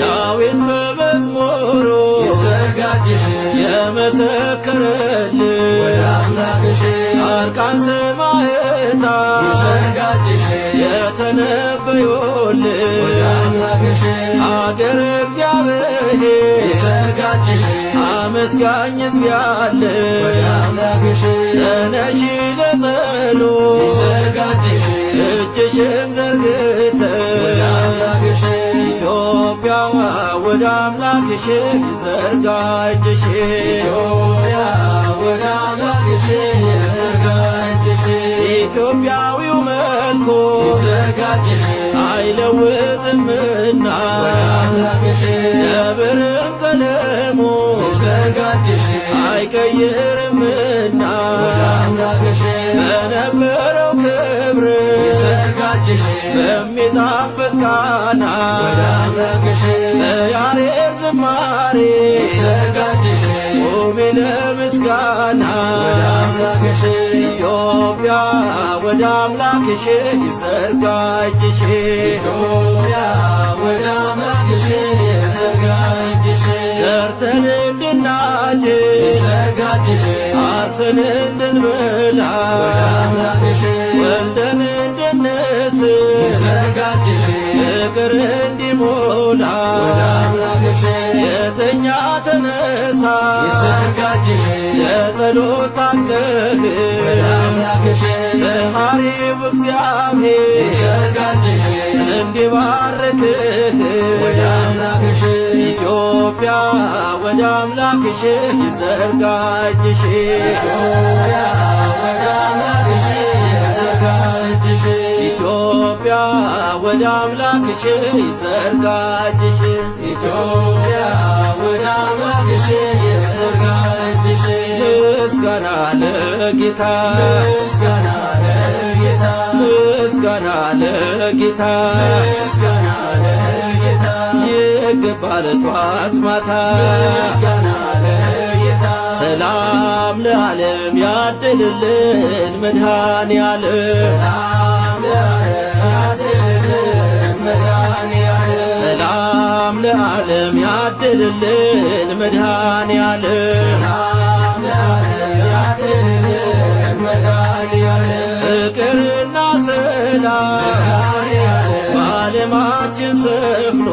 ዳዊት በመዝሙሩ የመሰከረልን ጻድቃን ሰማዕታት የተነበዩልን አገረ እግዚአብሔር አመስጋኝ ሕዝብ ያለን ተነሺ ለጸሎት እጅሽን ዘርግተሽ ኢትዮጵያ ወደ አምላክሽ ይዘርጋ እጅሽ ኢትዮጵያዊው መልኩ አይለውጥምና ነብርም ቀለሙ አይቀይርምና በነበረው ክብር በሚጣፍጥ ቃና በያሬድ ዝማሬ ቆሜ ለምስጋና ኢትዮጵያ ወደ አምላክሽ ይዘርጋ እጅሽ ዘርተን እንድናጭድ አርሰን እንድንበላ ወልደን እንድንስም ፍቅር እንዲሞላ የተኛ ተነሳ ለጸሎት ታጥቀህ በሐሪብ እግዚአብሔር እንዲባርክህ ኢትዮጵያ ወደ አምላክሽ ይዘርጋ እጅሽ ኢትዮጵያ ወደ አምላክሽ ይዘርጋ እጅሽ ምስጋና ለጌታ ምስጋና ለጌታ ይገባል ጧት ማታ ሰላም ለዓለም ያድልልን መድኃኔዓለም ሰላም ለዓለም ያድልልን መድኃኔዓለም ፍቅርና ሰላም በዓለማችን ሰፍኖ